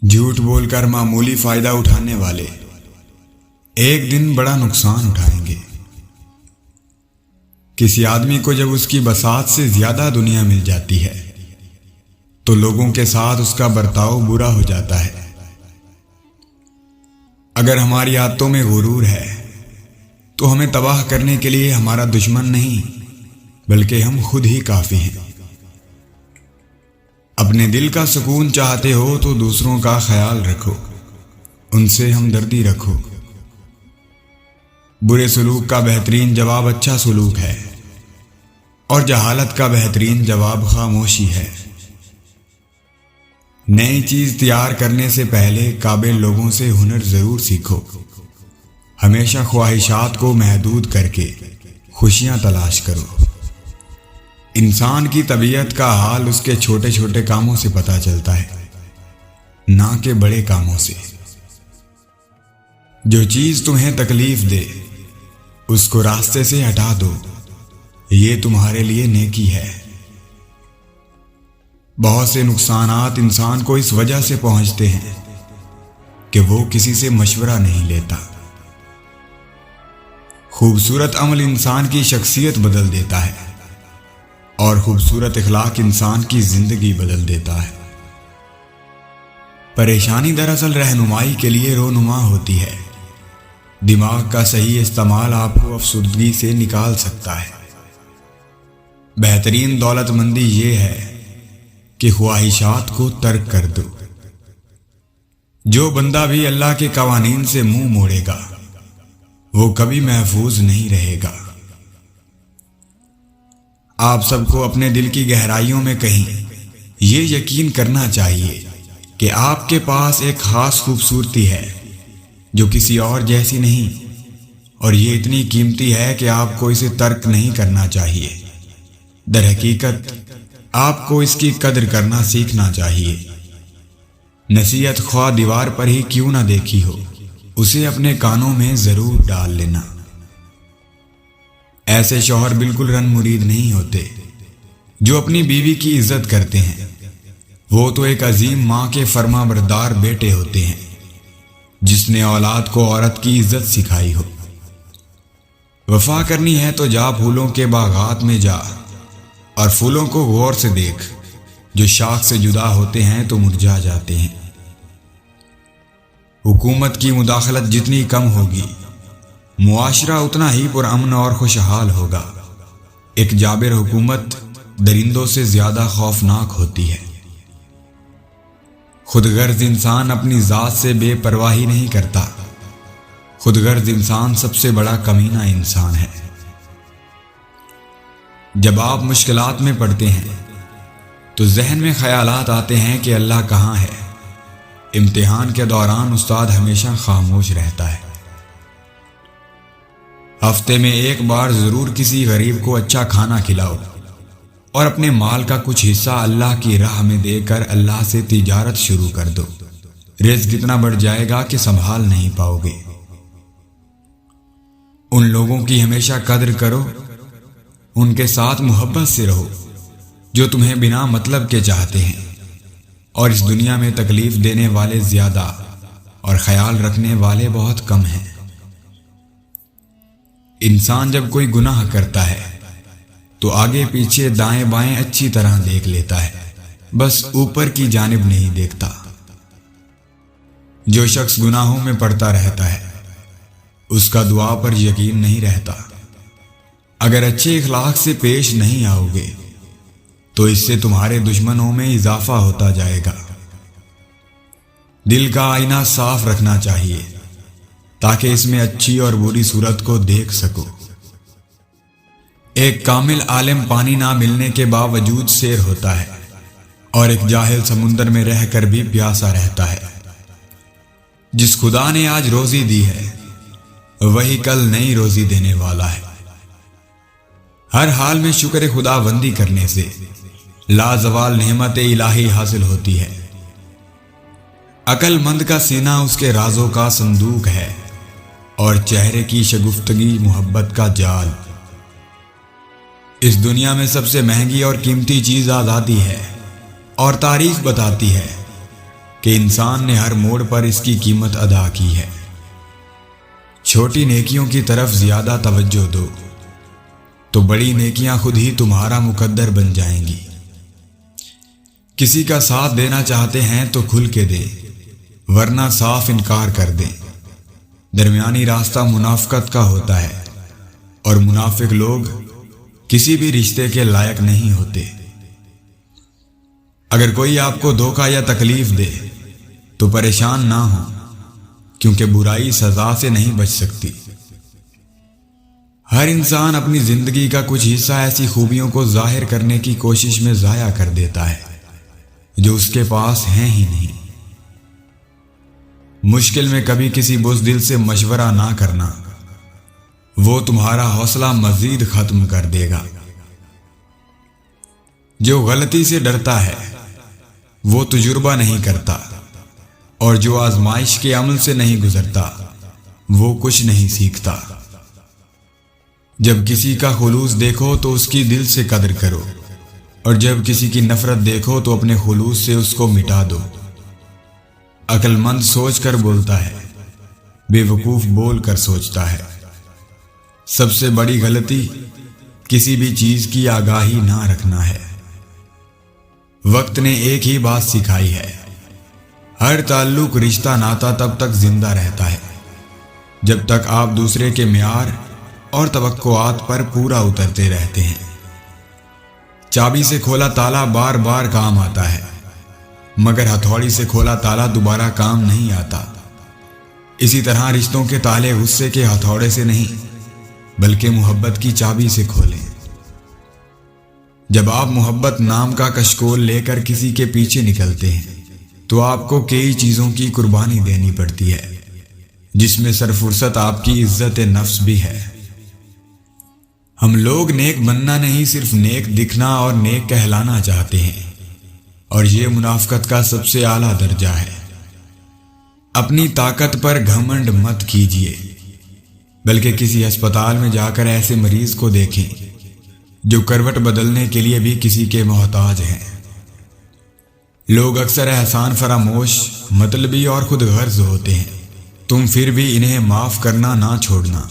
جھوٹ بول کر معمولی فائدہ اٹھانے والے ایک دن بڑا نقصان اٹھائیں گے۔ کسی آدمی کو جب اس کی بساط سے زیادہ دنیا مل جاتی ہے تو لوگوں کے ساتھ اس کا برتاؤ برا ہو جاتا ہے۔ اگر ہماری عادتوں میں غرور ہے تو ہمیں تباہ کرنے کے لیے ہمارا دشمن نہیں بلکہ ہم خود ہی کافی ہیں۔ اپنے دل کا سکون چاہتے ہو تو دوسروں کا خیال رکھو، ان سے ہمدردی رکھو۔ برے سلوک کا بہترین جواب اچھا سلوک ہے، اور جہالت کا بہترین جواب خاموشی ہے۔ نئی چیز تیار کرنے سے پہلے قابل لوگوں سے ہنر ضرور سیکھو۔ ہمیشہ خواہشات کو محدود کر کے خوشیاں تلاش کرو۔ انسان کی طبیعت کا حال اس کے چھوٹے چھوٹے کاموں سے پتہ چلتا ہے، نہ کہ بڑے کاموں سے۔ جو چیز تمہیں تکلیف دے اس کو راستے سے ہٹا دو، یہ تمہارے لیے نیکی ہے۔ بہت سے نقصانات انسان کو اس وجہ سے پہنچتے ہیں کہ وہ کسی سے مشورہ نہیں لیتا۔ خوبصورت عمل انسان کی شخصیت بدل دیتا ہے، اور خوبصورت اخلاق انسان کی زندگی بدل دیتا ہے۔ پریشانی دراصل رہنمائی کے لیے رونما ہوتی ہے۔ دماغ کا صحیح استعمال آپ کو افسردگی سے نکال سکتا ہے۔ بہترین دولت مندی یہ ہے کہ خواہشات کو ترک کر دو۔ جو بندہ بھی اللہ کے قوانین سے منہ موڑے گا وہ کبھی محفوظ نہیں رہے گا۔ آپ سب کو اپنے دل کی گہرائیوں میں کہیں یہ یقین کرنا چاہیے کہ آپ کے پاس ایک خاص خوبصورتی ہے جو کسی اور جیسی نہیں، اور یہ اتنی قیمتی ہے کہ آپ کو اسے ترک نہیں کرنا چاہیے۔ در حقیقت آپ کو اس کی قدر کرنا سیکھنا چاہیے۔ نصیحت خواہ دیوار پر ہی کیوں نہ دیکھی ہو، اسے اپنے کانوں میں ضرور ڈال لینا۔ ایسے شوہر بالکل رن مرید نہیں ہوتے جو اپنی بیوی کی عزت کرتے ہیں، وہ تو ایک عظیم ماں کے فرما بردار بیٹے ہوتے ہیں جس نے اولاد کو عورت کی عزت سکھائی ہو۔ وفا کرنی ہے تو جا پھولوں کے باغات میں جا اور پھولوں کو غور سے دیکھ، جو شاخ سے جدا ہوتے ہیں تو مرجھا جاتے ہیں۔ حکومت کی مداخلت جتنی کم ہوگی معاشرہ اتنا ہی پرامن اور خوشحال ہوگا۔ ایک جابر حکومت درندوں سے زیادہ خوفناک ہوتی ہے۔ خود غرض انسان اپنی ذات سے بے پرواہی نہیں کرتا۔ خود غرض انسان سب سے بڑا کمینہ انسان ہے۔ جب آپ مشکلات میں پڑتے ہیں تو ذہن میں خیالات آتے ہیں کہ اللہ کہاں ہے۔ امتحان کے دوران استاد ہمیشہ خاموش رہتا ہے۔ ہفتے میں ایک بار ضرور کسی غریب کو اچھا کھانا کھلاؤ، اور اپنے مال کا کچھ حصہ اللہ کی راہ میں دے کر اللہ سے تجارت شروع کر دو۔ رزق اتنا بڑھ جائے گا کہ سنبھال نہیں پاؤ گے۔ ان لوگوں کی ہمیشہ قدر کرو، ان کے ساتھ محبت سے رہو جو تمہیں بنا مطلب کے چاہتے ہیں، اور اس دنیا میں تکلیف دینے والے زیادہ اور خیال رکھنے والے بہت کم ہیں۔ انسان جب کوئی گناہ کرتا ہے تو آگے پیچھے دائیں بائیں اچھی طرح دیکھ لیتا ہے، بس اوپر کی جانب نہیں دیکھتا۔ جو شخص گناہوں میں پڑتا رہتا ہے اس کا دعا پر یقین نہیں رہتا۔ اگر اچھے اخلاق سے پیش نہیں آؤ گے تو اس سے تمہارے دشمنوں میں اضافہ ہوتا جائے گا۔ دل کا آئینہ صاف رکھنا چاہیے تاکہ اس میں اچھی اور بری صورت کو دیکھ سکو۔ ایک کامل عالم پانی نہ ملنے کے باوجود سیر ہوتا ہے، اور ایک جاہل سمندر میں رہ کر بھی پیاسا رہتا ہے۔ جس خدا نے آج روزی دی ہے وہی کل نئی روزی دینے والا ہے۔ ہر حال میں شکر خدا بندی کرنے سے لازوال نعمت الہی حاصل ہوتی ہے۔ عقل مند کا سینہ اس کے رازوں کا صندوق ہے، اور چہرے کی شگفتگی محبت کا جال۔ اس دنیا میں سب سے مہنگی اور قیمتی چیز آزادی ہے، اور تاریخ بتاتی ہے کہ انسان نے ہر موڑ پر اس کی قیمت ادا کی ہے۔ چھوٹی نیکیوں کی طرف زیادہ توجہ دو تو بڑی نیکیاں خود ہی تمہارا مقدر بن جائیں گی۔ کسی کا ساتھ دینا چاہتے ہیں تو کھل کے دے، ورنہ صاف انکار کر دیں۔ درمیانی راستہ منافقت کا ہوتا ہے، اور منافق لوگ کسی بھی رشتے کے لائق نہیں ہوتے۔ اگر کوئی آپ کو دھوکہ یا تکلیف دے تو پریشان نہ ہو، کیونکہ برائی سزا سے نہیں بچ سکتی۔ ہر انسان اپنی زندگی کا کچھ حصہ ایسی خوبیوں کو ظاہر کرنے کی کوشش میں ضائع کر دیتا ہے جو اس کے پاس ہیں ہی نہیں۔ مشکل میں کبھی کسی بزدل سے مشورہ نہ کرنا، وہ تمہارا حوصلہ مزید ختم کر دے گا۔ جو غلطی سے ڈرتا ہے وہ تجربہ نہیں کرتا، اور جو آزمائش کے عمل سے نہیں گزرتا وہ کچھ نہیں سیکھتا۔ جب کسی کا خلوص دیکھو تو اس کی دل سے قدر کرو، اور جب کسی کی نفرت دیکھو تو اپنے خلوص سے اس کو مٹا دو۔ عقل مند سوچ کر بولتا ہے، بے وقوف بول کر سوچتا ہے۔ سب سے بڑی غلطی کسی بھی چیز کی آگاہی نہ رکھنا ہے۔ وقت نے ایک ہی بات سکھائی ہے، ہر تعلق رشتہ ناتا تب تک زندہ رہتا ہے جب تک آپ دوسرے کے معیار اور توقعات پر پورا اترتے رہتے ہیں۔ چابی سے کھولا تالا بار بار کام آتا ہے، مگر ہتھوڑی سے کھولا تالا دوبارہ کام نہیں آتا۔ اسی طرح رشتوں کے تالے غصے کے ہتھوڑے سے نہیں بلکہ محبت کی چابی سے کھولیں۔ جب آپ محبت نام کا کشکول لے کر کسی کے پیچھے نکلتے ہیں تو آپ کو کئی چیزوں کی قربانی دینی پڑتی ہے، جس میں سرفرست آپ کی عزت نفس بھی ہے۔ ہم لوگ نیک بننا نہیں، صرف نیک دکھنا اور نیک کہلانا چاہتے ہیں، اور یہ منافقت کا سب سے اعلیٰ درجہ ہے۔ اپنی طاقت پر گھمنڈ مت کیجیے، بلکہ کسی ہسپتال میں جا کر ایسے مریض کو دیکھیں جو کروٹ بدلنے کے لیے بھی کسی کے محتاج ہیں۔ لوگ اکثر احسان فراموش، مطلبی اور خود غرض ہوتے ہیں، تم پھر بھی انہیں معاف کرنا نہ چھوڑنا۔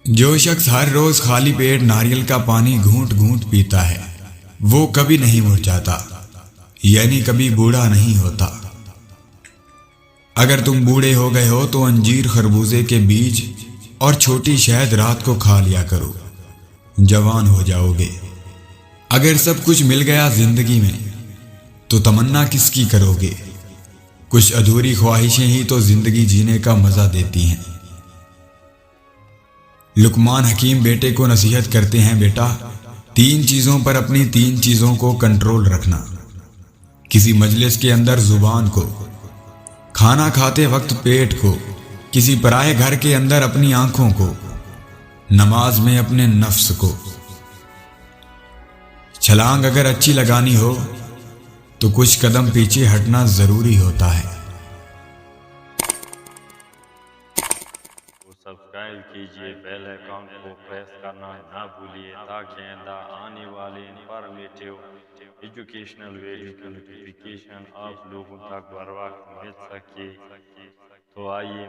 جو شخص ہر روز خالی پیٹ ناریل کا پانی گھونٹ گھونٹ پیتا ہے وہ کبھی نہیں مرجھاتا، یعنی کبھی بوڑھا نہیں ہوتا۔ اگر تم بوڑھے ہو گئے ہو تو انجیر، خربوزے کے بیج اور چھوٹی شہد رات کو کھا لیا کرو، جوان ہو جاؤ گے۔ اگر سب کچھ مل گیا زندگی میں تو تمنا کس کی کرو گے؟ کچھ ادھوری خواہشیں ہی تو زندگی جینے کا مزہ دیتی ہیں۔ لقمان حکیم بیٹے کو نصیحت کرتے ہیں، بیٹا 3 چیزوں پر اپنی 3 چیزوں کو کنٹرول رکھنا: کسی مجلس کے اندر زبان کو، کھانا کھاتے وقت پیٹ کو، کسی پرائے گھر کے اندر اپنی آنکھوں کو، نماز میں اپنے نفس کو۔ چھلانگ اگر اچھی لگانی ہو تو کچھ قدم پیچھے ہٹنا ضروری ہوتا ہے۔ سبسکرائب کیجئے، بیل آئیکن کو پریس کرنا نہ بھولیے تاکہ آئندہ آنے والے انفارمیٹیو ایجوکیشنل ویڈیو کی نوٹیفیکیشن آپ لوگوں تک بر وقت مل سکے۔ تو آئیے